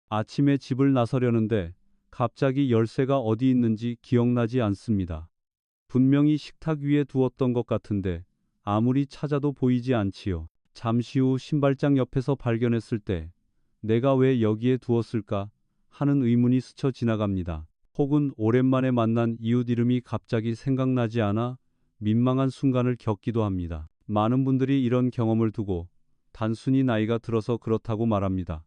아침에 집을 나서려는데 갑자기 열쇠가 어디 있는지 기억나지 않습니다. 분명히 식탁 위에 두었던 것 같은데 아무리 찾아도 보이지 않지요. 잠시 후 신발장 옆에서 발견했을 때 내가 왜 여기에 두었을까 하는 의문이 스쳐 지나갑니다. 혹은 오랜만에 만난 이웃 이름이 갑자기 생각나지 않아 민망한 순간을 겪기도 합니다. 많은 분들이 이런 경험을 두고 단순히 나이가 들어서 그렇다고 말합니다.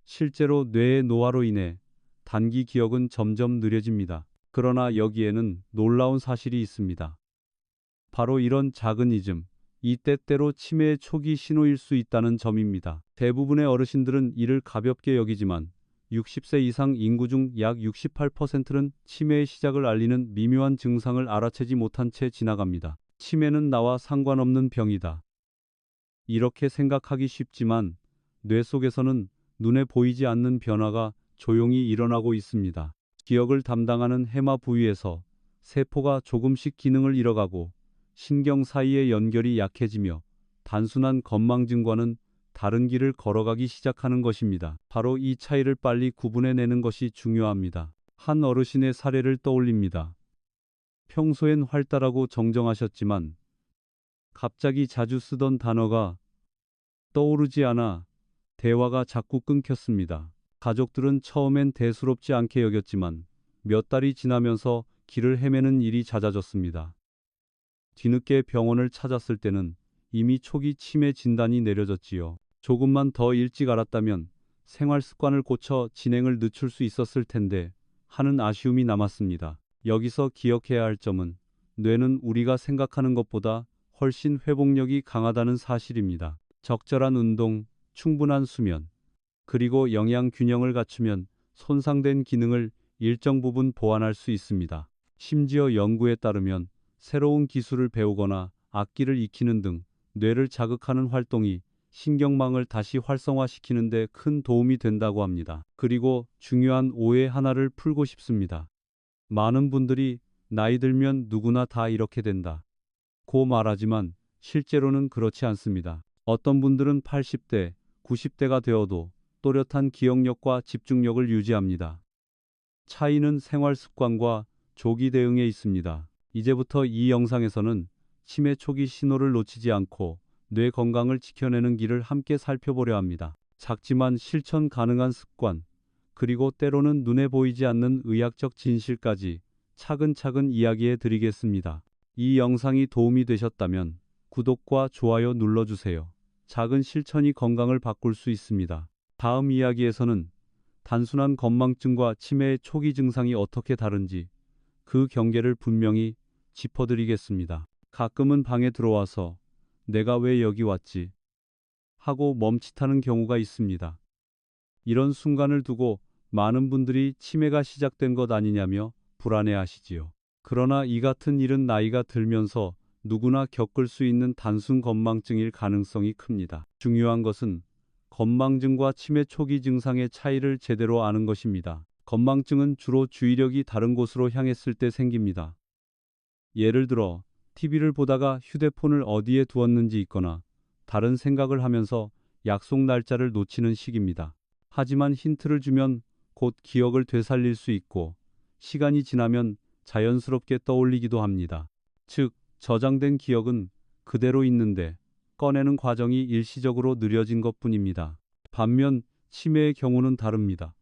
실제로 뇌의 노화로 인해 단기 기억은 점점 느려집니다. 그러나 여기에는 놀라운 사실이 있습니다. 바로 이런 작은 잊음, 이 때때로 치매의 초기 신호일 수 있다는 점입니다. 대부분의 어르신들은 이를 가볍게 여기지만 60세 이상 인구 중 약 68%는 치매의 시작을 알리는 미묘한 증상을 알아채지 못한 채 지나갑니다. 치매는 나와 상관없는 병이다. 이렇게 생각하기 쉽지만 뇌 속에서는 눈에 보이지 않는 변화가 조용히 일어나고 있습니다. 기억을 담당하는 해마 부위에서 세포가 조금씩 기능을 잃어가고 신경 사이의 연결이 약해지며 단순한 건망증과는 다른 길을 걸어가기 시작하는 것입니다. 바로 이 차이를 빨리 구분해내는 것이 중요합니다. 한 어르신의 사례를 떠올립니다. 평소엔 활달하고 정정하셨지만 갑자기 자주 쓰던 단어가 떠오르지 않아 대화가 자꾸 끊겼습니다. 가족들은 처음엔 대수롭지 않게 여겼지만 몇 달이 지나면서 길을 헤매는 일이 잦아졌습니다. 뒤늦게 병원을 찾았을 때는 이미 초기 치매 진단이 내려졌지요. 조금만 더 일찍 알았다면 생활 습관을 고쳐 진행을 늦출 수 있었을 텐데 하는 아쉬움이 남았습니다. 여기서 기억해야 할 점은 뇌는 우리가 생각하는 것보다 훨씬 회복력이 강하다는 사실입니다. 적절한 운동, 충분한 수면, 그리고 영양 균형을 갖추면 손상된 기능을 일정 부분 보완할 수 있습니다. 심지어 연구에 따르면 새로운 기술을 배우거나 악기를 익히는 등 뇌를 자극하는 활동이 신경망을 다시 활성화시키는 데 큰 도움이 된다고 합니다. 그리고 중요한 오해 하나를 풀고 싶습니다. 많은 분들이 나이 들면 누구나 다 이렇게 된다 고 말하지만 실제로는 그렇지 않습니다. 어떤 분들은 80대, 90대가 되어도 또렷한 기억력과 집중력을 유지합니다. 차이는 생활 습관과 조기 대응에 있습니다. 이제부터 이 영상에서는 치매 초기 신호를 놓치지 않고 뇌 건강을 지켜내는 길을 함께 살펴보려 합니다. 작지만 실천 가능한 습관, 그리고 때로는 눈에 보이지 않는 의학적 진실까지 차근차근 이야기해 드리겠습니다. 이 영상이 도움이 되셨다면 구독과 좋아요 눌러주세요. 작은 실천이 건강을 바꿀 수 있습니다. 다음 이야기에서는 단순한 건망증과 치매의 초기 증상이 어떻게 다른지 그 경계를 분명히 짚어드리겠습니다. 가끔은 방에 들어와서 내가 왜 여기 왔지? 하고 멈칫하는 경우가 있습니다. 이런 순간을 두고 많은 분들이 치매가 시작된 것 아니냐며 불안해하시지요. 그러나 이 같은 일은 나이가 들면서 누구나 겪을 수 있는 단순 건망증일 가능성이 큽니다. 중요한 것은 건망증과 치매 초기 증상의 차이를 제대로 아는 것입니다. 건망증은 주로 주의력이 다른 곳으로 향했을 때 생깁니다. 예를 들어 TV를 보다가 휴대폰을 어디에 두었는지 잊거나 다른 생각을 하면서 약속 날짜를 놓치는 식입니다. 하지만 힌트를 주면 곧 기억을 되살릴 수 있고 시간이 지나면 자연스럽게 떠올리기도 합니다. 즉, 저장된 기억은 그대로 있는데 꺼내는 과정이 일시적으로 느려진 것뿐입니다. 반면 치매의 경우는 다릅니다.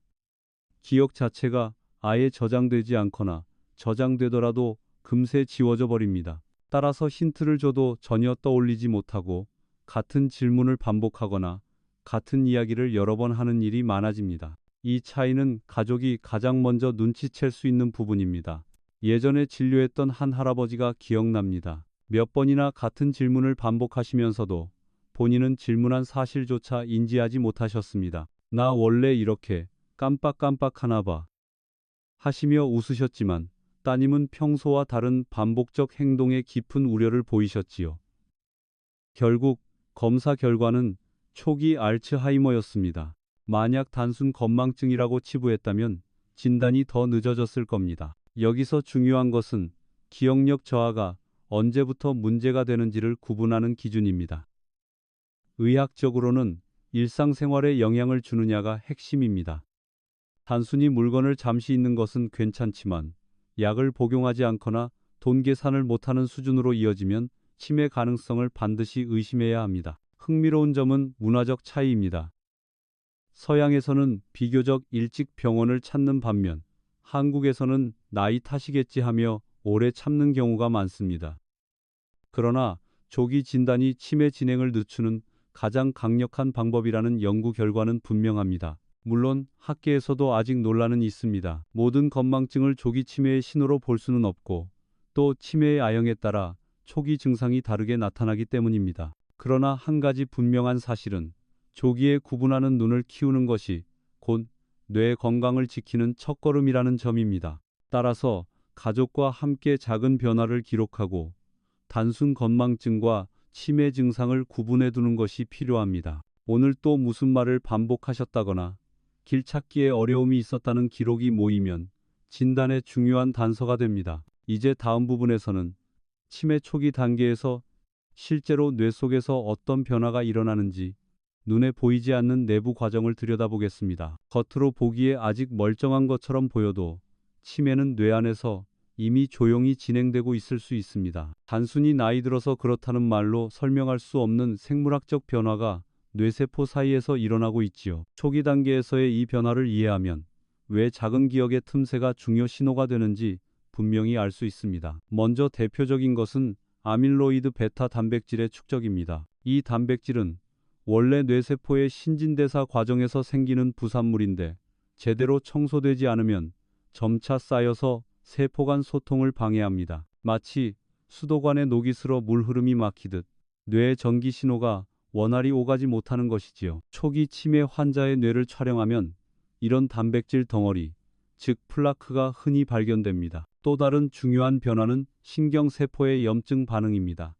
기억 자체가 아예 저장되지 않거나 저장되더라도 금세 지워져 버립니다. 따라서 힌트를 줘도 전혀 떠올리지 못하고 같은 질문을 반복하거나 같은 이야기를 여러 번 하는 일이 많아집니다. 이 차이는 가족이 가장 먼저 눈치챌 수 있는 부분입니다. 예전에 진료했던 한 할아버지가 기억납니다. 몇 번이나 같은 질문을 반복하시면서도 본인은 질문한 사실조차 인지하지 못하셨습니다. 나 원래 이렇게 깜빡깜빡하나 봐 하시며 웃으셨지만 따님은 평소와 다른 반복적 행동에 깊은 우려를 보이셨지요. 결국 검사 결과는 초기 알츠하이머였습니다. 만약 단순 건망증이라고 치부했다면 진단이 더 늦어졌을 겁니다. 여기서 중요한 것은 기억력 저하가 언제부터 문제가 되는지를 구분하는 기준입니다. 의학적으로는 일상생활에 영향을 주느냐가 핵심입니다. 단순히 물건을 잠시 잊는 것은 괜찮지만 약을 복용하지 않거나 돈 계산을 못하는 수준으로 이어지면 치매 가능성을 반드시 의심해야 합니다. 흥미로운 점은 문화적 차이입니다. 서양에서는 비교적 일찍 병원을 찾는 반면 한국에서는 나이 탓이겠지 하며 오래 참는 경우가 많습니다. 그러나 조기 진단이 치매 진행을 늦추는 가장 강력한 방법이라는 연구 결과는 분명합니다. 물론 학계에서도 아직 논란은 있습니다. 모든 건망증을 조기 치매의 신호로 볼 수는 없고 또 치매의 아형에 따라 초기 증상이 다르게 나타나기 때문입니다. 그러나 한 가지 분명한 사실은 조기에 구분하는 눈을 키우는 것이 곧 뇌 건강을 지키는 첫걸음이라는 점입니다. 따라서 가족과 함께 작은 변화를 기록하고 단순 건망증과 치매 증상을 구분해 두는 것이 필요합니다. 오늘 또 무슨 말을 반복하셨다거나 길 찾기에 어려움이 있었다는 기록이 모이면 진단의 중요한 단서가 됩니다. 이제 다음 부분에서는 치매 초기 단계에서 실제로 뇌 속에서 어떤 변화가 일어나는지 눈에 보이지 않는 내부 과정을 들여다보겠습니다. 겉으로 보기에 아직 멀쩡한 것처럼 보여도 치매는 뇌 안에서 이미 조용히 진행되고 있을 수 있습니다. 단순히 나이 들어서 그렇다는 말로 설명할 수 없는 생물학적 변화가 뇌세포 사이에서 일어나고 있지요. 초기 단계에서의 이 변화를 이해하면 왜 작은 기억의 틈새가 중요 신호가 되는지 분명히 알 수 있습니다. 먼저 대표적인 것은 아밀로이드 베타 단백질의 축적입니다. 이 단백질은 원래 뇌세포의 신진대사 과정에서 생기는 부산물인데 제대로 청소되지 않으면 점차 쌓여서 세포 간 소통을 방해합니다. 마치 수도관에 녹이 슬어 물 흐름이 막히듯 뇌의 전기 신호가 원활히 오가지 못하는 것이지요. 초기 치매 환자의 뇌를 촬영하면 이런 단백질 덩어리, 즉 플라크가 흔히 발견됩니다. 또 다른 중요한 변화는 신경세포의 염증 반응입니다.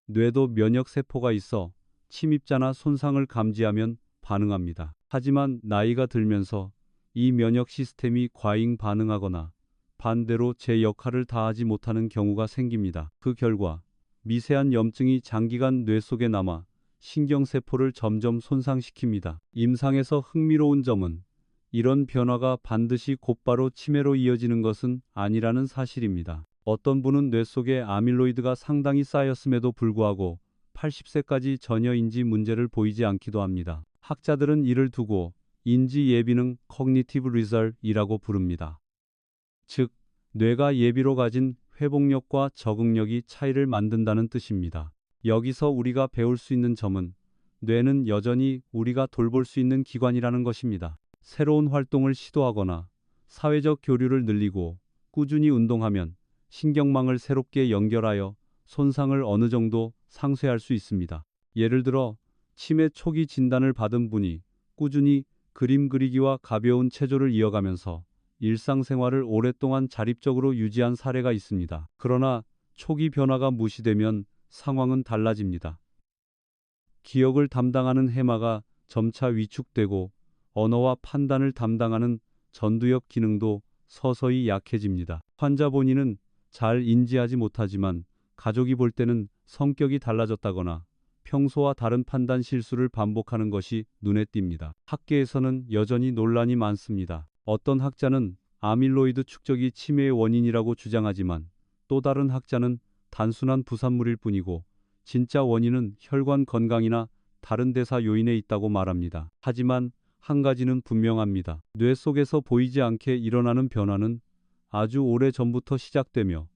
뇌도 면역세포가 있어 침입자나 손상을 감지하면 반응합니다. 하지만 나이가 들면서 이 면역 시스템이 과잉 반응하거나 반대로 제 역할을 다하지 못하는 경우가 생깁니다. 그 결과 미세한 염증이 장기간 뇌 속에 남아 신경세포를 점점 손상시킵니다. 임상에서 흥미로운 점은 이런 변화가 반드시 곧바로 치매로 이어지는 것은 아니라는 사실입니다. 어떤 분은 뇌 속에 아밀로이드가 상당히 쌓였음에도 불구하고 80세까지 전혀 인지 문제를 보이지 않기도 합니다. 학자들은 이를 두고 인지 예비능 (Cognitive Reserve이라고 부릅니다. 즉, 뇌가 예비로 가진 회복력과 적응력이 차이를 만든다는 뜻입니다. 여기서 우리가 배울 수 있는 점은 뇌는 여전히 우리가 돌볼 수 있는 기관이라는 것입니다. 새로운 활동을 시도하거나 사회적 교류를 늘리고 꾸준히 운동하면 신경망을 새롭게 연결하여 손상을 어느 정도 상쇄할 수 있습니다. 예를 들어 치매 초기 진단을 받은 분이 꾸준히 그림 그리기와 가벼운 체조를 이어가면서 일상생활을 오랫동안 자립적으로 유지한 사례가 있습니다. 그러나 초기 변화가 무시되면 상황은 달라집니다. 기억을 담당하는 해마가 점차 위축되고 언어와 판단을 담당하는 전두엽 기능도 서서히 약해집니다. 환자 본인은 잘 인지하지 못하지만 가족이 볼 때는 성격이 달라졌다거나 평소와 다른 판단 실수를 반복하는 것이 눈에 띕니다. 학계에서는 여전히 논란이 많습니다. 어떤 학자는 아밀로이드 축적이 치매의 원인이라고 주장하지만 또 다른 학자는 단순한 부산물일 뿐이고 진짜 원인은 혈관 건강이나 다른 대사 요인에 있다고 말합니다. 하지만 한 가지는 분명합니다. 뇌 속에서 보이지 않게 일어나는 변화는 아주 오래 전부터 시작되며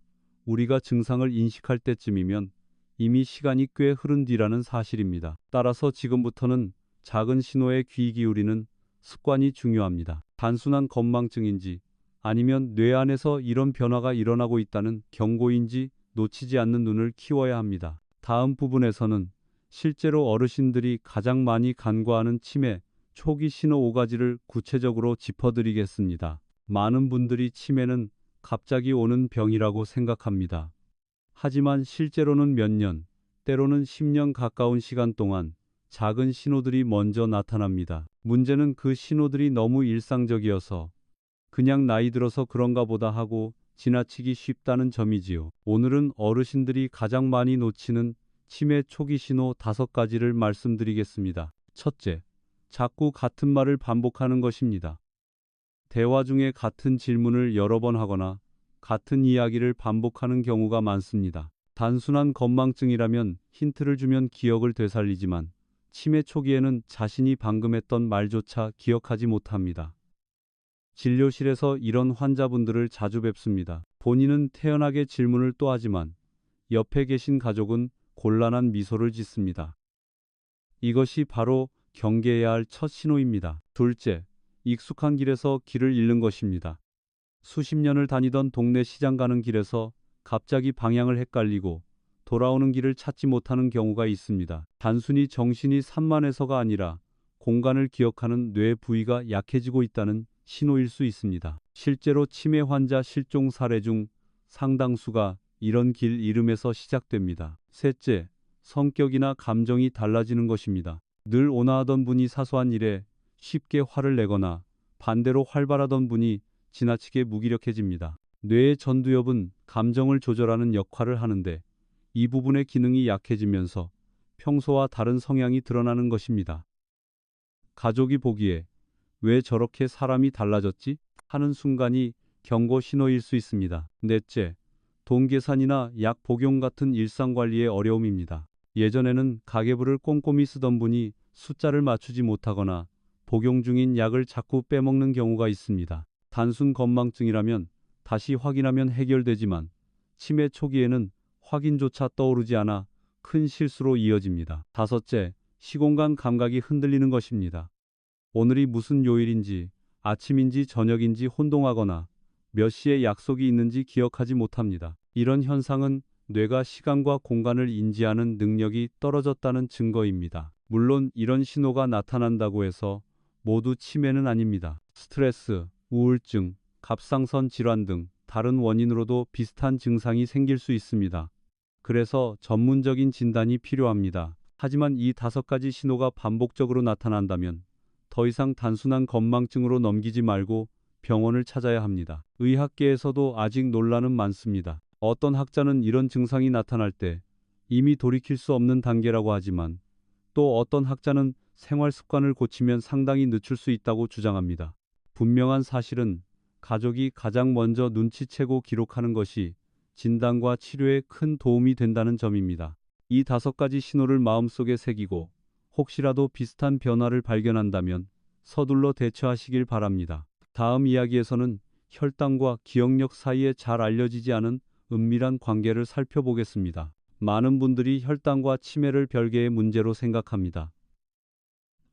우리가 증상을 인식할 때쯤이면 이미 시간이 꽤 흐른 뒤라는 사실입니다. 따라서 지금부터는 작은 신호에 귀 기울이는 습관이 중요합니다. 단순한 건망증인지 아니면 뇌 안에서 이런 변화가 일어나고 있다는 경고인지 놓치지 않는 눈을 키워야 합니다. 다음 부분에서는 실제로 어르신들이 가장 많이 간과하는 치매 초기 신호 5가지를 구체적으로 짚어드리겠습니다. 많은 분들이 치매는 갑자기 오는 병이라고 생각합니다. 하지만 실제로는 몇 년, 때로는 10년 가까운 시간 동안 작은 신호들이 먼저 나타납니다. 문제는 그 신호들이 너무 일상적이어서 그냥 나이 들어서 그런가 보다 하고 지나치기 쉽다는 점이지요. 오늘은 어르신들이 가장 많이 놓치는 치매 초기 신호 5가지를 말씀드리겠습니다. 첫째, 자꾸 같은 말을 반복하는 것입니다. 대화 중에 같은 질문을 여러 번 하거나 같은 이야기를 반복하는 경우가 많습니다. 단순한 건망증이라면 힌트를 주면 기억을 되살리지만 치매 초기에는 자신이 방금 했던 말조차 기억하지 못합니다. 진료실에서 이런 환자분들을 자주 뵙습니다. 본인은 태연하게 질문을 또 하지만 옆에 계신 가족은 곤란한 미소를 짓습니다. 이것이 바로 경계해야 할 첫 신호입니다. 둘째, 익숙한 길에서 길을 잃는 것입니다. 수십 년을 다니던 동네 시장 가는 길에서 갑자기 방향을 헷갈리고 돌아오는 길을 찾지 못하는 경우가 있습니다. 단순히 정신이 산만해서가 아니라 공간을 기억하는 뇌 부위가 약해지고 있다는 신호일 수 있습니다. 실제로 치매 환자 실종 사례 중 상당수가 이런 길 잃음에서 시작됩니다. 셋째, 성격이나 감정이 달라지는 것입니다. 늘 온화하던 분이 사소한 일에 쉽게 화를 내거나 반대로 활발하던 분이 지나치게 무기력해집니다. 뇌의 전두엽은 감정을 조절하는 역할을 하는데 이 부분의 기능이 약해지면서 평소와 다른 성향이 드러나는 것입니다. 가족이 보기에 왜 저렇게 사람이 달라졌지? 하는 순간이 경고 신호일 수 있습니다. 넷째, 돈 계산이나 약 복용 같은 일상관리의 어려움입니다. 예전에는 가계부를 꼼꼼히 쓰던 분이 숫자를 맞추지 못하거나 복용 중인 약을 자꾸 빼먹는 경우가 있습니다. 단순 건망증이라면 다시 확인하면 해결되지만 치매 초기에는 확인조차 떠오르지 않아 큰 실수로 이어집니다. 다섯째, 시공간 감각이 흔들리는 것입니다. 오늘이 무슨 요일인지, 아침인지 저녁인지 혼동하거나 몇 시에 약속이 있는지 기억하지 못합니다. 이런 현상은 뇌가 시간과 공간을 인지하는 능력이 떨어졌다는 증거입니다. 물론 이런 신호가 나타난다고 해서 모두 치매는 아닙니다. 스트레스, 우울증, 갑상선 질환 등 다른 원인으로도 비슷한 증상이 생길 수 있습니다. 그래서 전문적인 진단이 필요합니다. 하지만 이 5가지 신호가 반복적으로 나타난다면 더 이상 단순한 건망증으로 넘기지 말고 병원을 찾아야 합니다. 의학계에서도 아직 논란은 많습니다. 어떤 학자는 이런 증상이 나타날 때 이미 돌이킬 수 없는 단계라고 하지만 또 어떤 학자는 생활 습관을 고치면 상당히 늦출 수 있다고 주장합니다. 분명한 사실은 가족이 가장 먼저 눈치채고 기록하는 것이 진단과 치료에 큰 도움이 된다는 점입니다. 이 5가지 신호를 마음속에 새기고 혹시라도 비슷한 변화를 발견한다면 서둘러 대처하시길 바랍니다. 다음 이야기에서는 혈당과 기억력 사이에 잘 알려지지 않은 은밀한 관계를 살펴보겠습니다. 많은 분들이 혈당과 치매를 별개의 문제로 생각합니다.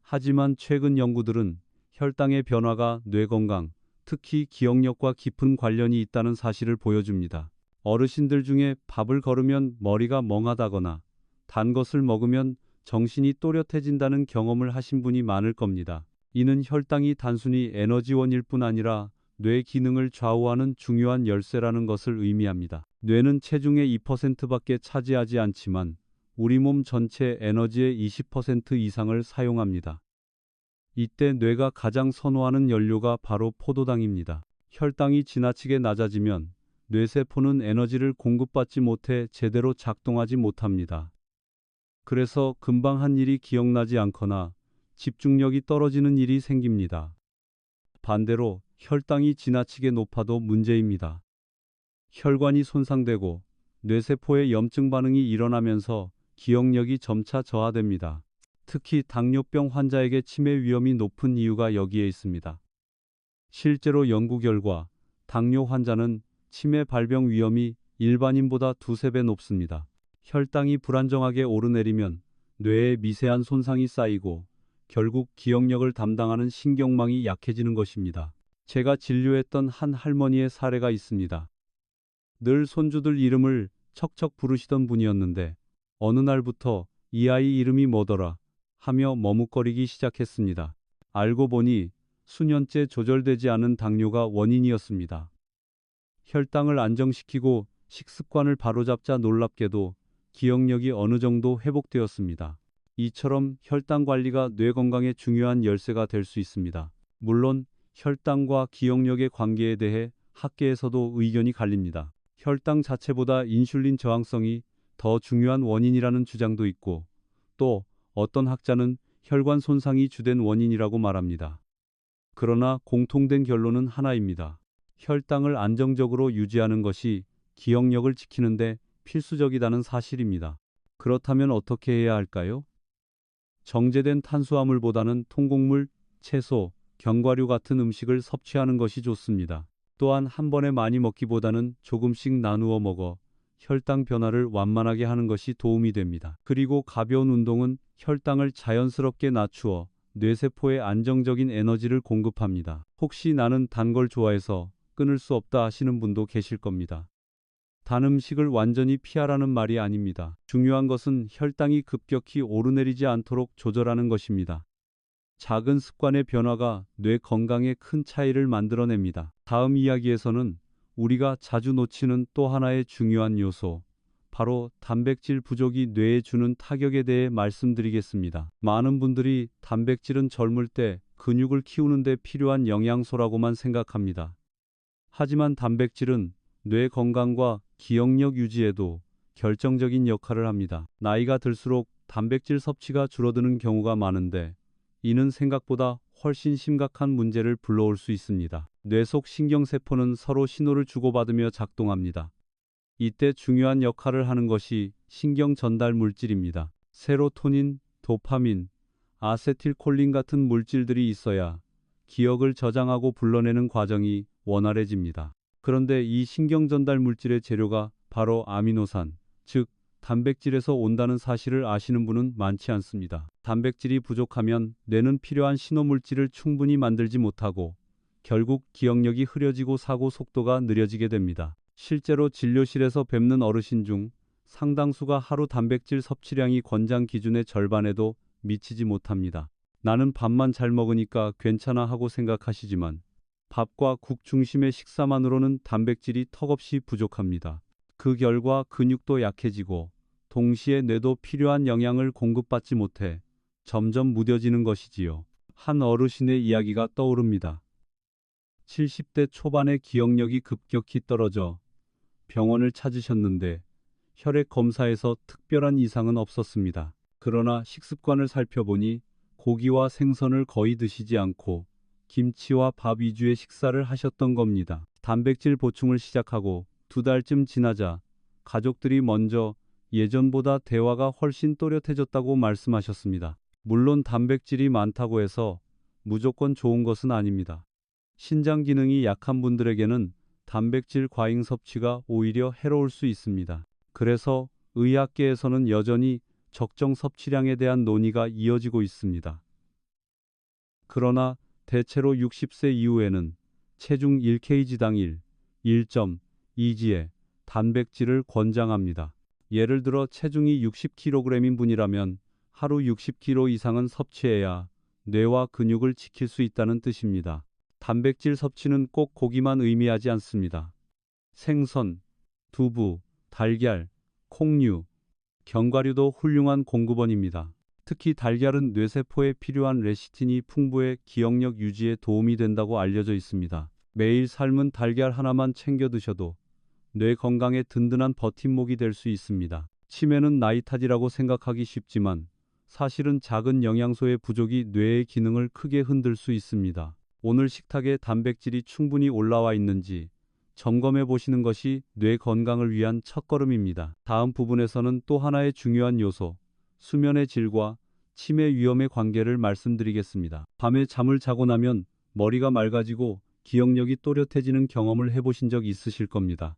하지만 최근 연구들은 혈당의 변화가 뇌 건강, 특히 기억력과 깊은 관련이 있다는 사실을 보여줍니다. 어르신들 중에 밥을 거르면 머리가 멍하다거나 단 것을 먹으면 정신이 또렷해진다는 경험을 하신 분이 많을 겁니다. 이는 혈당이 단순히 에너지원일 뿐 아니라 뇌 기능을 좌우하는 중요한 열쇠라는 것을 의미합니다. 뇌는 체중의 2%밖에 차지하지 않지만 우리 몸 전체 에너지의 20% 이상을 사용합니다. 이때 뇌가 가장 선호하는 연료가 바로 포도당입니다. 혈당이 지나치게 낮아지면 뇌세포는 에너지를 공급받지 못해 제대로 작동하지 못합니다. 그래서 금방 한 일이 기억나지 않거나 집중력이 떨어지는 일이 생깁니다. 반대로 혈당이 지나치게 높아도 문제입니다. 혈관이 손상되고 뇌세포의 염증 반응이 일어나면서 기억력이 점차 저하됩니다. 특히 당뇨병 환자에게 치매 위험이 높은 이유가 여기에 있습니다. 실제로 연구 결과 당뇨 환자는 치매 발병 위험이 일반인보다 2~3배 높습니다. 혈당이 불안정하게 오르내리면 뇌에 미세한 손상이 쌓이고 결국 기억력을 담당하는 신경망이 약해지는 것입니다. 제가 진료했던 한 할머니의 사례가 있습니다. 늘 손주들 이름을 척척 부르시던 분이었는데 어느 날부터 이 아이 이름이 뭐더라 하며 머뭇거리기 시작했습니다. 알고 보니 수년째 조절되지 않은 당뇨가 원인이었습니다. 혈당을 안정시키고 식습관을 바로잡자 놀랍게도 기억력이 어느 정도 회복되었습니다. 이처럼 혈당 관리가 뇌 건강에 중요한 열쇠가 될 수 있습니다. 물론 혈당과 기억력의 관계에 대해 학계에서도 의견이 갈립니다. 혈당 자체보다 인슐린 저항성이 더 중요한 원인이라는 주장도 있고 또 어떤 학자는 혈관 손상이 주된 원인이라고 말합니다. 그러나 공통된 결론은 하나입니다. 혈당을 안정적으로 유지하는 것이 기억력을 지키는데 필수적이라는 사실입니다. 그렇다면 어떻게 해야 할까요? 정제된 탄수화물보다는 통곡물, 채소, 견과류 같은 음식을 섭취하는 것이 좋습니다. 또한 한 번에 많이 먹기보다는 조금씩 나누어 먹어 혈당 변화를 완만하게 하는 것이 도움이 됩니다. 그리고 가벼운 운동은 혈당을 자연스럽게 낮추어 뇌세포에 안정적인 에너지를 공급합니다. 혹시 나는 단 걸 좋아해서 끊을 수 없다 하시는 분도 계실 겁니다. 단 음식을 완전히 피하라는 말이 아닙니다. 중요한 것은 혈당이 급격히 오르내리지 않도록 조절하는 것입니다. 작은 습관의 변화가 뇌 건강에 큰 차이를 만들어냅니다. 다음 이야기에서는 우리가 자주 놓치는 또 하나의 중요한 요소, 바로 단백질 부족이 뇌에 주는 타격에 대해 말씀드리겠습니다. 많은 분들이 단백질은 젊을 때 근육을 키우는 데 필요한 영양소라고만 생각합니다. 하지만 단백질은 뇌 건강과 기억력 유지에도 결정적인 역할을 합니다. 나이가 들수록 단백질 섭취가 줄어드는 경우가 많은데 이는 생각보다 훨씬 심각한 문제를 불러올 수 있습니다. 뇌 속 신경세포는 서로 신호를 주고받으며 작동합니다. 이때 중요한 역할을 하는 것이 신경 전달 물질입니다. 세로토닌, 도파민, 아세틸콜린 같은 물질들이 있어야 기억을 저장하고 불러내는 과정이 원활해집니다. 그런데 이 신경 전달 물질의 재료가 바로 아미노산, 즉 단백질에서 온다는 사실을 아시는 분은 많지 않습니다. 단백질이 부족하면 뇌는 필요한 신호물질을 충분히 만들지 못하고 결국 기억력이 흐려지고 사고 속도가 느려지게 됩니다. 실제로 진료실에서 뵙는 어르신 중 상당수가 하루 단백질 섭취량이 권장 기준의 절반에도 미치지 못합니다. 나는 밥만 잘 먹으니까 괜찮아 하고 생각하시지만 밥과 국 중심의 식사만으로는 단백질이 턱없이 부족합니다. 그 결과 근육도 약해지고 동시에 뇌도 필요한 영양을 공급받지 못해 점점 무뎌지는 것이지요. 한 어르신의 이야기가 떠오릅니다. 70대 초반에 기억력이 급격히 떨어져 병원을 찾으셨는데 혈액 검사에서 특별한 이상은 없었습니다. 그러나 식습관을 살펴보니 고기와 생선을 거의 드시지 않고 김치와 밥 위주의 식사를 하셨던 겁니다. 단백질 보충을 시작하고 2달쯤 지나자 가족들이 먼저 예전보다 대화가 훨씬 또렷해졌다고 말씀하셨습니다. 물론 단백질이 많다고 해서 무조건 좋은 것은 아닙니다. 신장 기능이 약한 분들에게는 단백질 과잉 섭취가 오히려 해로울 수 있습니다. 그래서 의학계에서는 여전히 적정 섭취량에 대한 논의가 이어지고 있습니다. 그러나 대체로 60세 이후에는 체중 1kg당 1.2g의 단백질을 권장합니다. 예를 들어 체중이 60kg인 분이라면 하루 60kg 이상은 섭취해야 뇌와 근육을 지킬 수 있다는 뜻입니다. 단백질 섭취는 꼭 고기만 의미하지 않습니다. 생선, 두부, 달걀, 콩류, 견과류도 훌륭한 공급원입니다. 특히 달걀은 뇌세포에 필요한 레시틴이 풍부해 기억력 유지에 도움이 된다고 알려져 있습니다. 매일 삶은 달걀 하나만 챙겨 드셔도 뇌 건강에 든든한 버팀목이 될 수 있습니다. 치매는 나이 탓이라고 생각하기 쉽지만 사실은 작은 영양소의 부족이 뇌의 기능을 크게 흔들 수 있습니다. 오늘 식탁에 단백질이 충분히 올라와 있는지 점검해 보시는 것이 뇌 건강을 위한 첫걸음입니다. 다음 부분에서는 또 하나의 중요한 요소, 수면의 질과 치매 위험의 관계를 말씀드리겠습니다. 밤에 잠을 자고 나면 머리가 맑아지고 기억력이 또렷해지는 경험을 해보신 적 있으실 겁니다.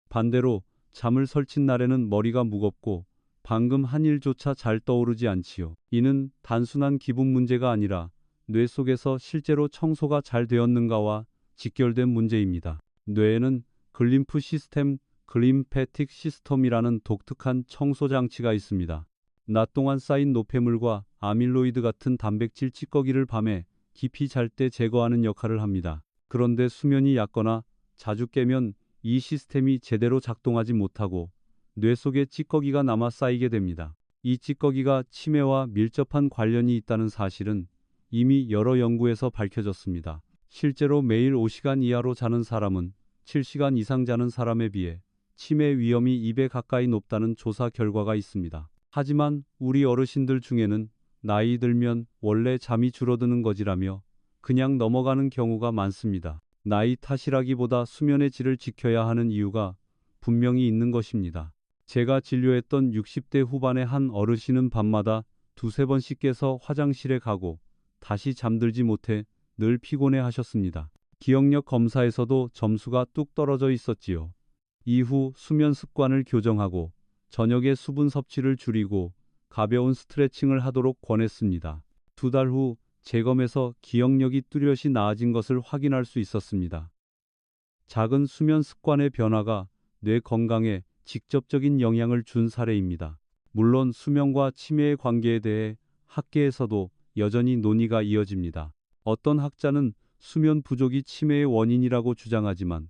반대로 잠을 설친 날에는 머리가 무겁고 방금 한 일조차 잘 떠오르지 않지요. 이는 단순한 기분 문제가 아니라 뇌 속에서 실제로 청소가 잘 되었는가와 직결된 문제입니다. 뇌에는 글림프 시스템, 글림패틱 시스템이라는 독특한 청소 장치가 있습니다. 낮 동안 쌓인 노폐물과 아밀로이드 같은 단백질 찌꺼기를 밤에 깊이 잘 때 제거하는 역할을 합니다. 그런데 수면이 얕거나 자주 깨면 이 시스템이 제대로 작동하지 못하고 뇌 속에 찌꺼기가 남아 쌓이게 됩니다. 이 찌꺼기가 치매와 밀접한 관련이 있다는 사실은 이미 여러 연구에서 밝혀졌습니다. 실제로 매일 5시간 이하로 자는 사람은 7시간 이상 자는 사람에 비해 치매 위험이 2배 가까이 높다는 조사 결과가 있습니다. 하지만 우리 어르신들 중에는 나이 들면 원래 잠이 줄어드는 거지라며 그냥 넘어가는 경우가 많습니다. 나이 탓이라기보다 수면의 질을 지켜야 하는 이유가 분명히 있는 것입니다. 제가 진료했던 60대 후반의 한 어르신은 밤마다 두세 번씩 깨서 화장실에 가고 다시 잠들지 못해 늘 피곤해 하셨습니다. 기억력 검사에서도 점수가 뚝 떨어져 있었지요. 이후 수면 습관을 교정하고 저녁에 수분 섭취를 줄이고 가벼운 스트레칭을 하도록 권했습니다. 2달 후 재검에서 기억력이 뚜렷이 나아진 것을 확인할 수 있었습니다. 작은 수면 습관의 변화가 뇌 건강에 직접적인 영향을 준 사례입니다. 물론 수면과 치매의 관계에 대해 학계에서도 여전히 논의가 이어집니다. 어떤 학자는 수면 부족이 치매의 원인이라고 주장하지만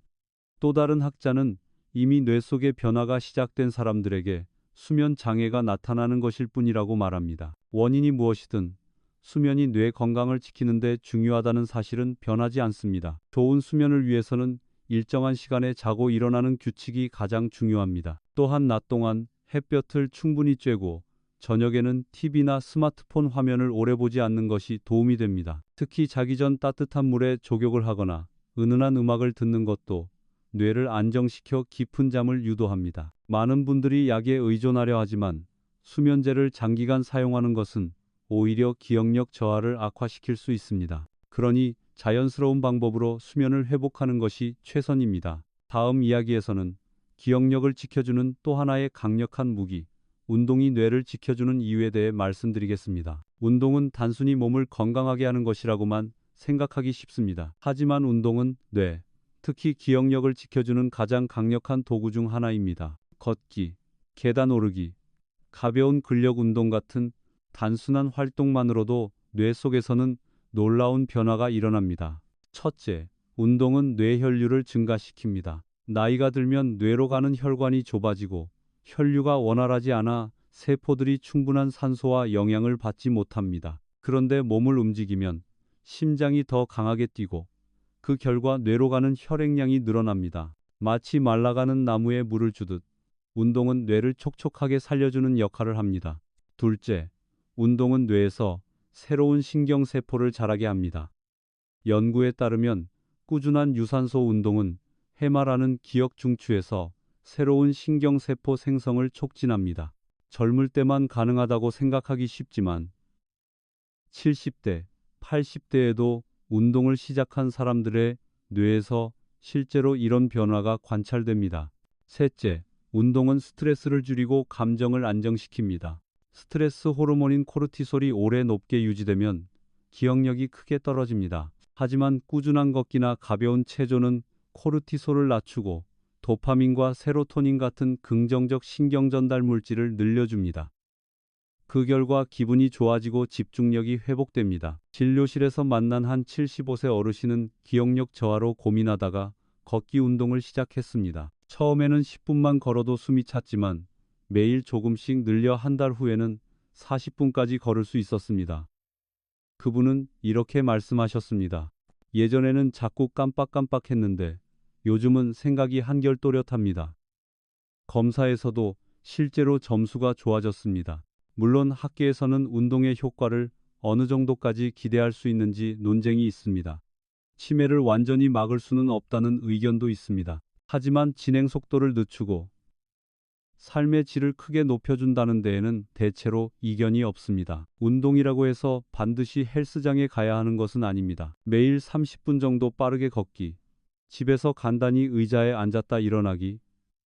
또 다른 학자는 이미 뇌 속의 변화가 시작된 사람들에게 수면 장애가 나타나는 것일 뿐이라고 말합니다. 원인이 무엇이든 수면이 뇌 건강을 지키는 데 중요하다는 사실은 변하지 않습니다. 좋은 수면을 위해서는 일정한 시간에 자고 일어나는 규칙이 가장 중요합니다. 또한 낮 동안 햇볕을 충분히 쬐고 저녁에는 TV나 스마트폰 화면을 오래 보지 않는 것이 도움이 됩니다. 특히 자기 전 따뜻한 물에 족욕을 하거나 은은한 음악을 듣는 것도 뇌를 안정시켜 깊은 잠을 유도합니다. 많은 분들이 약에 의존하려 하지만 수면제를 장기간 사용하는 것은 오히려 기억력 저하를 악화시킬 수 있습니다. 그러니 자연스러운 방법으로 수면을 회복하는 것이 최선입니다. 다음 이야기에서는 기억력을 지켜주는 또 하나의 강력한 무기, 운동이 뇌를 지켜주는 이유에 대해 말씀드리겠습니다. 운동은 단순히 몸을 건강하게 하는 것이라고만 생각하기 쉽습니다. 하지만 운동은 뇌, 특히 기억력을 지켜주는 가장 강력한 도구 중 하나입니다. 걷기, 계단 오르기, 가벼운 근력 운동 같은 단순한 활동만으로도 뇌 속에서는 놀라운 변화가 일어납니다. 첫째, 운동은 뇌 혈류를 증가시킵니다. 나이가 들면 뇌로 가는 혈관이 좁아지고 혈류가 원활하지 않아 세포들이 충분한 산소와 영양을 받지 못합니다. 그런데 몸을 움직이면 심장이 더 강하게 뛰고 그 결과 뇌로 가는 혈액량이 늘어납니다. 마치 말라가는 나무에 물을 주듯 운동은 뇌를 촉촉하게 살려주는 역할을 합니다. 둘째, 운동은 뇌에서 새로운 신경세포를 자라게 합니다. 연구에 따르면 꾸준한 유산소 운동은 해마라는 기억 중추에서 새로운 신경세포 생성을 촉진합니다. 젊을 때만 가능하다고 생각하기 쉽지만 70대, 80대에도 운동을 시작한 사람들의 뇌에서 실제로 이런 변화가 관찰됩니다. 셋째, 운동은 스트레스를 줄이고 감정을 안정시킵니다. 스트레스 호르몬인 코르티솔이 오래 높게 유지되면 기억력이 크게 떨어집니다. 하지만 꾸준한 걷기나 가벼운 체조는 코르티솔을 낮추고 도파민과 세로토닌 같은 긍정적 신경전달 물질을 늘려줍니다. 그 결과 기분이 좋아지고 집중력이 회복됩니다. 진료실에서 만난 한 75세 어르신은 기억력 저하로 고민하다가 걷기 운동을 시작했습니다. 처음에는 10분만 걸어도 숨이 찼지만 매일 조금씩 늘려 한 달 후에는 40분까지 걸을 수 있었습니다. 그분은 이렇게 말씀하셨습니다. 예전에는 자꾸 깜빡깜빡했는데 요즘은 생각이 한결 또렷합니다. 검사에서도 실제로 점수가 좋아졌습니다. 물론 학계에서는 운동의 효과를 어느 정도까지 기대할 수 있는지 논쟁이 있습니다. 치매를 완전히 막을 수는 없다는 의견도 있습니다. 하지만 진행 속도를 늦추고 삶의 질을 크게 높여준다는 데에는 대체로 이견이 없습니다. 운동이라고 해서 반드시 헬스장에 가야 하는 것은 아닙니다. 매일 30분 정도 빠르게 걷기, 집에서 간단히 의자에 앉았다 일어나기,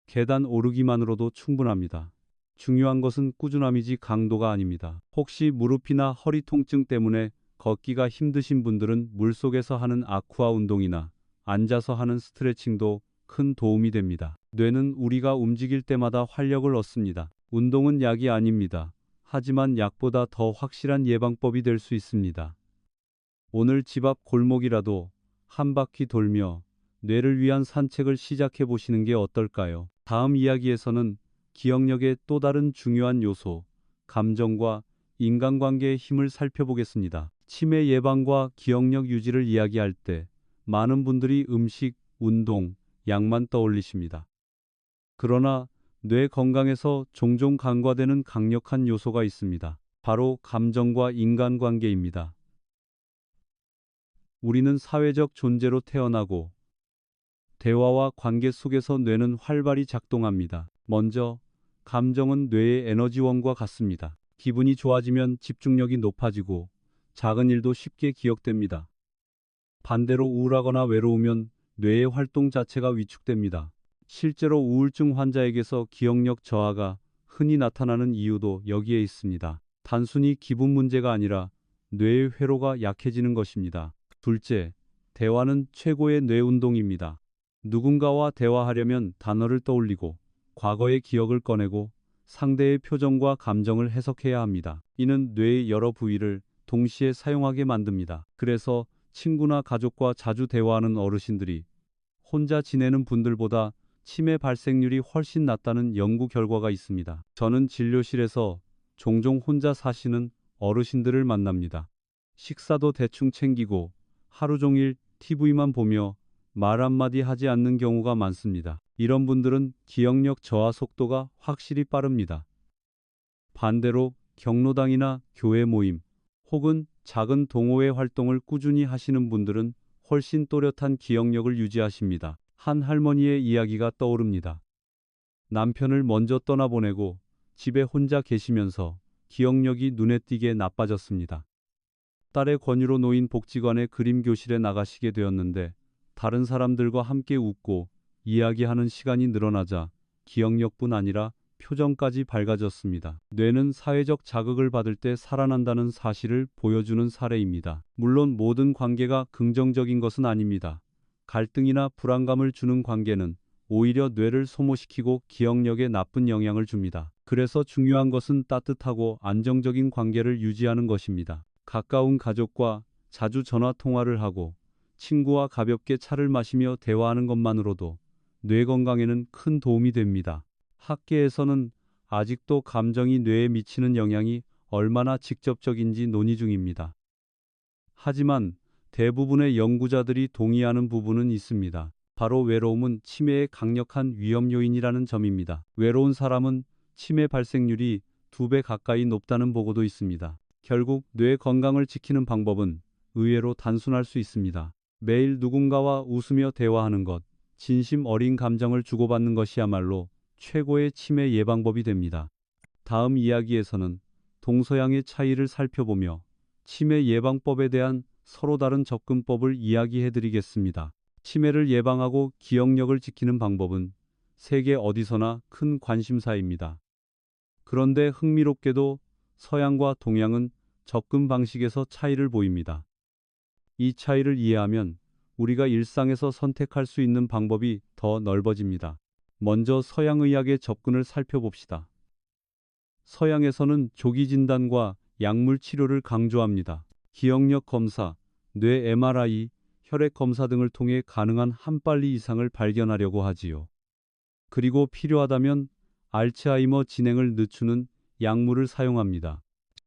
계단 오르기만으로도 충분합니다. 중요한 것은 꾸준함이지 강도가 아닙니다. 혹시 무릎이나 허리 통증 때문에 걷기가 힘드신 분들은 물속에서 하는 아쿠아 운동이나 앉아서 하는 스트레칭도 큰 도움이 됩니다. 뇌는 우리가 움직일 때마다 활력을 얻습니다. 운동은 약이 아닙니다. 하지만 약보다 더 확실한 예방법이 될 수 있습니다. 오늘 집 앞 골목이라도 한 바퀴 돌며 뇌를 위한 산책을 시작해 보시는 게 어떨까요? 다음 이야기에서는 기억력의 또 다른 중요한 요소, 감정과 인간관계의 힘을 살펴보겠습니다. 치매 예방과 기억력 유지를 이야기할 때 많은 분들이 음식, 운동, 약만 떠올리십니다. 그러나 뇌 건강에서 종종 간과되는 강력한 요소가 있습니다. 바로 감정과 인간관계입니다. 우리는 사회적 존재로 태어나고 대화와 관계 속에서 뇌는 활발히 작동합니다. 먼저, 감정은 뇌의 에너지원과 같습니다. 기분이 좋아지면 집중력이 높아지고 작은 일도 쉽게 기억됩니다. 반대로 우울하거나 외로우면 뇌의 활동 자체가 위축됩니다. 실제로 우울증 환자에게서 기억력 저하가 흔히 나타나는 이유도 여기에 있습니다. 단순히 기분 문제가 아니라 뇌의 회로가 약해지는 것입니다. 둘째, 대화는 최고의 뇌 운동입니다. 누군가와 대화하려면 단어를 떠올리고 과거의 기억을 꺼내고 상대의 표정과 감정을 해석해야 합니다. 이는 뇌의 여러 부위를 동시에 사용하게 만듭니다. 그래서 친구나 가족과 자주 대화하는 어르신들이 혼자 지내는 분들보다 치매 발생률이 훨씬 낮다는 연구 결과가 있습니다. 저는 진료실에서 종종 혼자 사시는 어르신들을 만납니다. 식사도 대충 챙기고 하루 종일 TV만 보며 말 한마디 하지 않는 경우가 많습니다. 이런 분들은 기억력 저하 속도가 확실히 빠릅니다. 반대로 경로당이나 교회 모임 혹은 작은 동호회 활동을 꾸준히 하시는 분들은 훨씬 또렷한 기억력을 유지하십니다. 한 할머니의 이야기가 떠오릅니다. 남편을 먼저 떠나보내고 집에 혼자 계시면서 기억력이 눈에 띄게 나빠졌습니다. 딸의 권유로 노인 복지관의 그림 교실에 나가시게 되었는데 다른 사람들과 함께 웃고 이야기하는 시간이 늘어나자 기억력뿐 아니라 표정까지 밝아졌습니다. 뇌는 사회적 자극을 받을 때 살아난다는 사실을 보여주는 사례입니다. 물론 모든 관계가 긍정적인 것은 아닙니다. 갈등이나 불안감을 주는 관계는 오히려 뇌를 소모시키고 기억력에 나쁜 영향을 줍니다. 그래서 중요한 것은 따뜻하고 안정적인 관계를 유지하는 것입니다. 가까운 가족과 자주 전화 통화를 하고 친구와 가볍게 차를 마시며 대화하는 것만으로도 뇌 건강에는 큰 도움이 됩니다. 학계에서는 아직도 감정이 뇌에 미치는 영향이 얼마나 직접적인지 논의 중입니다. 하지만 대부분의 연구자들이 동의하는 부분은 있습니다. 바로 외로움은 치매의 강력한 위험 요인이라는 점입니다. 외로운 사람은 치매 발생률이 2배 가까이 높다는 보고도 있습니다. 결국 뇌 건강을 지키는 방법은 의외로 단순할 수 있습니다. 매일 누군가와 웃으며 대화하는 것, 진심 어린 감정을 주고받는 것이야말로 최고의 치매 예방법이 됩니다. 다음 이야기에서는 동서양의 차이를 살펴보며 치매 예방법에 대한 서로 다른 접근법을 이야기해 드리겠습니다. 치매를 예방하고 기억력을 지키는 방법은 세계 어디서나 큰 관심사입니다. 그런데 흥미롭게도 서양과 동양은 접근 방식에서 차이를 보입니다. 이 차이를 이해하면 우리가 일상에서 선택할 수 있는 방법이 더 넓어집니다. 먼저 서양의학의 접근을 살펴봅시다. 서양에서는 조기 진단과 약물 치료를 강조합니다. 기억력 검사, 뇌 MRI, 혈액 검사 등을 통해 가능한 한 빨리 이상을 발견하려고 하지요. 그리고 필요하다면 알츠하이머 진행을 늦추는 약물을 사용합니다.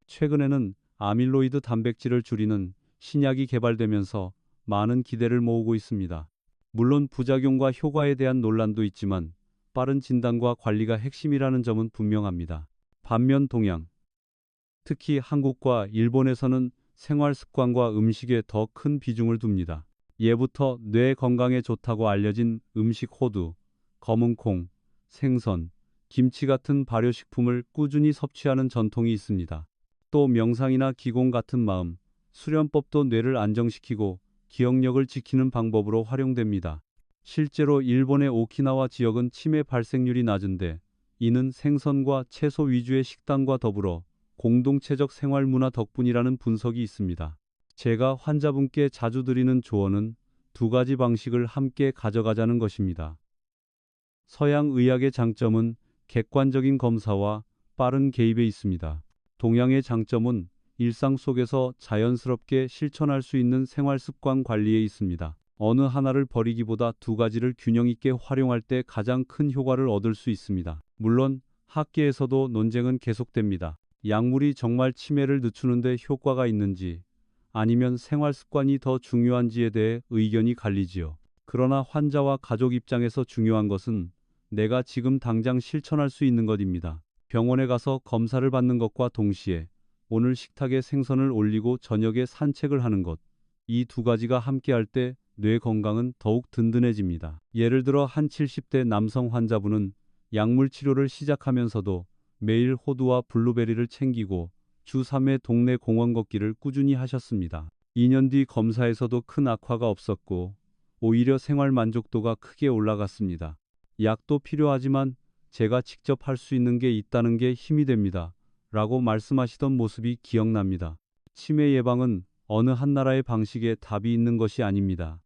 최근에는 아밀로이드 단백질을 줄이는 신약이 개발되면서 많은 기대를 모으고 있습니다. 물론 부작용과 효과에 대한 논란도 있지만 빠른 진단과 관리가 핵심이라는 점은 분명합니다. 반면 동양, 특히 한국과 일본에서는 생활 습관과 음식에 더 큰 비중을 둡니다. 예부터 뇌 건강에 좋다고 알려진 음식 호두, 검은콩, 생선, 김치 같은 발효식품을 꾸준히 섭취하는 전통이 있습니다. 또 명상이나 기공 같은 마음, 수련법도 뇌를 안정시키고 기억력을 지키는 방법으로 활용됩니다. 실제로 일본의 오키나와 지역은 치매 발생률이 낮은데 이는 생선과 채소 위주의 식단과 더불어 공동체적 생활 문화 덕분이라는 분석이 있습니다. 제가 환자분께 자주 드리는 조언은 2가지 방식을 함께 가져가자는 것입니다. 서양 의학의 장점은 객관적인 검사와 빠른 개입에 있습니다. 동양의 장점은 일상 속에서 자연스럽게 실천할 수 있는 생활 습관 관리에 있습니다. 어느 하나를 버리기보다 2가지를 균형 있게 활용할 때 가장 큰 효과를 얻을 수 있습니다. 물론 학계에서도 논쟁은 계속됩니다. 약물이 정말 치매를 늦추는 데 효과가 있는지 아니면 생활 습관이 더 중요한지에 대해 의견이 갈리지요. 그러나 환자와 가족 입장에서 중요한 것은 내가 지금 당장 실천할 수 있는 것입니다. 병원에 가서 검사를 받는 것과 동시에 오늘 식탁에 생선을 올리고 저녁에 산책을 하는 것. 이 두 가지가 함께할 때 뇌 건강은 더욱 든든해집니다. 예를 들어 한 70대 남성 환자분은 약물 치료를 시작하면서도 매일 호두와 블루베리를 챙기고 주 3회 동네 공원 걷기를 꾸준히 하셨습니다. 2년 뒤 검사에서도 큰 악화가 없었고 오히려 생활 만족도가 크게 올라갔습니다. 약도 필요하지만 제가 직접 할 수 있는 게 있다는 게 힘이 됩니다. 라고 말씀하시던 모습이 기억납니다. 치매 예방은 어느 한 나라의 방식에 답이 있는 것이 아닙니다.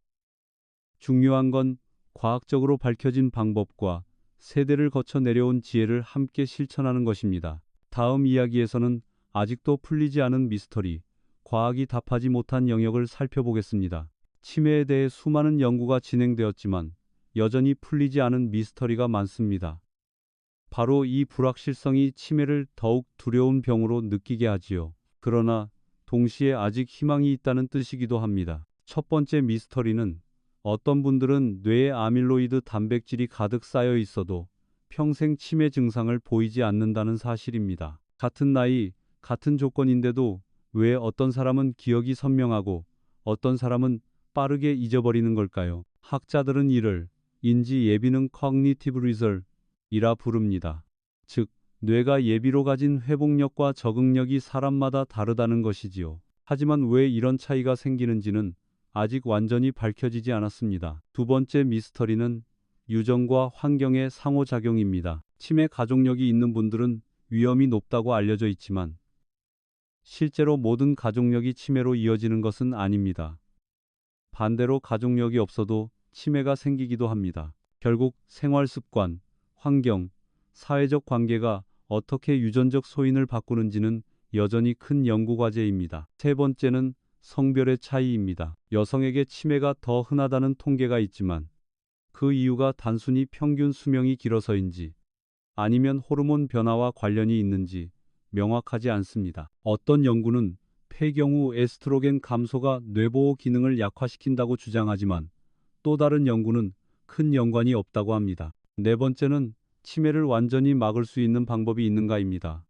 중요한 건 과학적으로 밝혀진 방법과 세대를 거쳐 내려온 지혜를 함께 실천하는 것입니다. 다음 이야기에서는 아직도 풀리지 않은 미스터리, 과학이 답하지 못한 영역을 살펴보겠습니다. 치매에 대해 수많은 연구가 진행되었지만 여전히 풀리지 않은 미스터리가 많습니다. 바로 이 불확실성이 치매를 더욱 두려운 병으로 느끼게 하지요. 그러나 동시에 아직 희망이 있다는 뜻이기도 합니다. 첫 번째 미스터리는 어떤 분들은 뇌에 아밀로이드 단백질이 가득 쌓여 있어도 평생 치매 증상을 보이지 않는다는 사실입니다. 같은 나이, 같은 조건인데도 왜 어떤 사람은 기억이 선명하고 어떤 사람은 빠르게 잊어버리는 걸까요? 학자들은 이를 인지 예비능 Cognitive Reserve이라 부릅니다. 즉, 뇌가 예비로 가진 회복력과 적응력이 사람마다 다르다는 것이지요. 하지만 왜 이런 차이가 생기는지는 아직 완전히 밝혀지지 않았습니다. 두 번째 미스터리는 유전과 환경의 상호작용입니다. 치매 가족력이 있는 분들은 위험이 높다고 알려져 있지만 실제로 모든 가족력이 치매로 이어지는 것은 아닙니다. 반대로 가족력이 없어도 치매가 생기기도 합니다. 결국 생활 습관, 환경, 사회적 관계가 어떻게 유전적 소인을 바꾸는지는 여전히 큰 연구 과제입니다. 세 번째는 성별의 차이입니다. 여성에게 치매가 더 흔하다는 통계가 있지만 그 이유가 단순히 평균 수명이 길어서인지 아니면 호르몬 변화와 관련이 있는지 명확하지 않습니다. 어떤 연구는 폐경후 에스트로겐 감소가 뇌보호 기능을 약화시킨다고 주장하지만 또 다른 연구는 큰 연관이 없다고 합니다. 네 번째는 치매를 완전히 막을 수 있는 방법이 있는가입니다.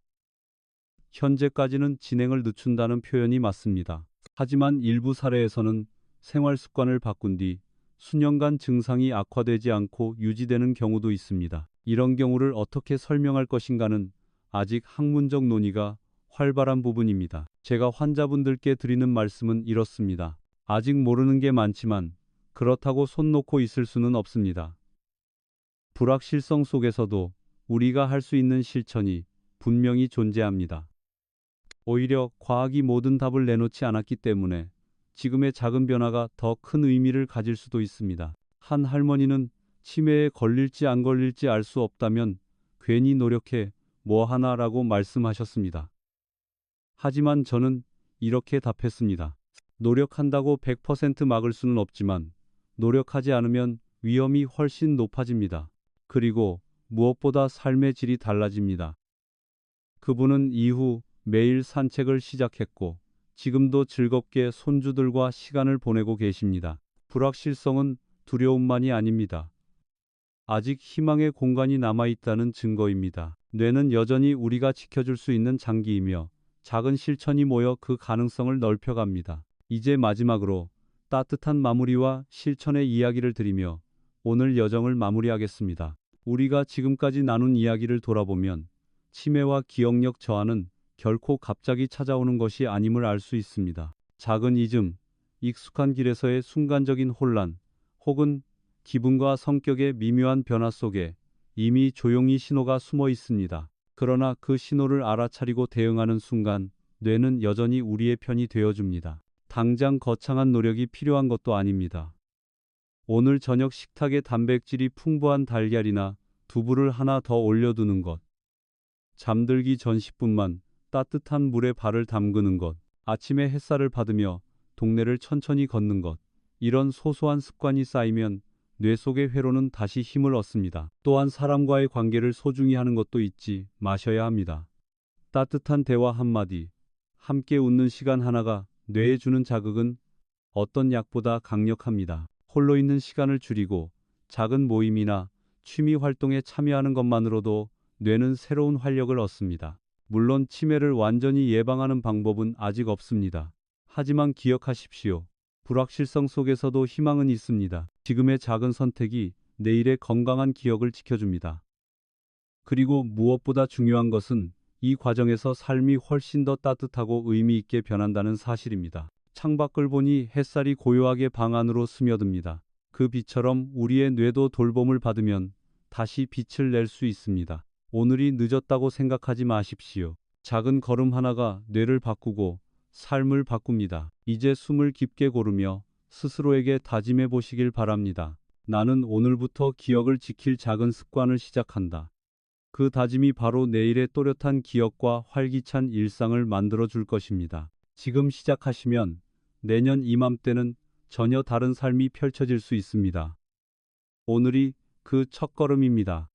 현재까지는 진행을 늦춘다는 표현이 맞습니다. 하지만 일부 사례에서는 생활 습관을 바꾼 뒤 수년간 증상이 악화되지 않고 유지되는 경우도 있습니다. 이런 경우를 어떻게 설명할 것인가는 아직 학문적 논의가 활발한 부분입니다. 제가 환자분들께 드리는 말씀은 이렇습니다. 아직 모르는 게 많지만 그렇다고 손 놓고 있을 수는 없습니다. 불확실성 속에서도 우리가 할 수 있는 실천이 분명히 존재합니다. 오히려 과학이 모든 답을 내놓지 않았기 때문에 지금의 작은 변화가 더 큰 의미를 가질 수도 있습니다. 한 할머니는 치매에 걸릴지 안 걸릴지 알 수 없다면 괜히 노력해 뭐 하나라고 말씀하셨습니다. 하지만 저는 이렇게 답했습니다. 노력한다고 100% 막을 수는 없지만 노력하지 않으면 위험이 훨씬 높아집니다. 그리고 무엇보다 삶의 질이 달라집니다. 그분은 이후 매일 산책을 시작했고 지금도 즐겁게 손주들과 시간을 보내고 계십니다. 불확실성은 두려움만이 아닙니다. 아직 희망의 공간이 남아있다는 증거입니다. 뇌는 여전히 우리가 지켜줄 수 있는 장기이며 작은 실천이 모여 그 가능성을 넓혀갑니다. 이제 마지막으로 따뜻한 마무리와 실천의 이야기를 드리며 오늘 여정을 마무리하겠습니다. 우리가 지금까지 나눈 이야기를 돌아보면 치매와 기억력 저하는 결코 갑자기 찾아오는 것이 아님을 알 수 있습니다. 작은 잊음, 익숙한 길에서의 순간적인 혼란, 혹은 기분과 성격의 미묘한 변화 속에 이미 조용히 신호가 숨어 있습니다. 그러나 그 신호를 알아차리고 대응하는 순간 뇌는 여전히 우리의 편이 되어줍니다. 당장 거창한 노력이 필요한 것도 아닙니다. 오늘 저녁 식탁에 단백질이 풍부한 달걀이나 두부를 하나 더 올려두는 것. 잠들기 전 10분만 따뜻한 물에 발을 담그는 것. 아침에 햇살을 받으며 동네를 천천히 걷는 것. 이런 소소한 습관이 쌓이면 뇌 속의 회로는 다시 힘을 얻습니다. 또한 사람과의 관계를 소중히 하는 것도 잊지 마셔야 합니다. 따뜻한 대화 한마디, 함께 웃는 시간 하나가 뇌에 주는 자극은 어떤 약보다 강력합니다. 홀로 있는 시간을 줄이고 작은 모임이나 취미 활동에 참여하는 것만으로도 뇌는 새로운 활력을 얻습니다. 물론 치매를 완전히 예방하는 방법은 아직 없습니다. 하지만 기억하십시오. 불확실성 속에서도 희망은 있습니다. 지금의 작은 선택이 내일의 건강한 기억을 지켜줍니다. 그리고 무엇보다 중요한 것은 이 과정에서 삶이 훨씬 더 따뜻하고 의미 있게 변한다는 사실입니다. 창밖을 보니 햇살이 고요하게 방 안으로 스며듭니다. 그 빛처럼 우리의 뇌도 돌봄을 받으면 다시 빛을 낼 수 있습니다. 오늘이 늦었다고 생각하지 마십시오. 작은 걸음 하나가 뇌를 바꾸고 삶을 바꿉니다. 이제 숨을 깊게 고르며 스스로에게 다짐해 보시길 바랍니다. 나는 오늘부터 기억을 지킬 작은 습관을 시작한다. 그 다짐이 바로 내일의 또렷한 기억과 활기찬 일상을 만들어 줄 것입니다. 지금 시작하시면 내년 이맘때는 전혀 다른 삶이 펼쳐질 수 있습니다. 오늘이 그 첫걸음입니다.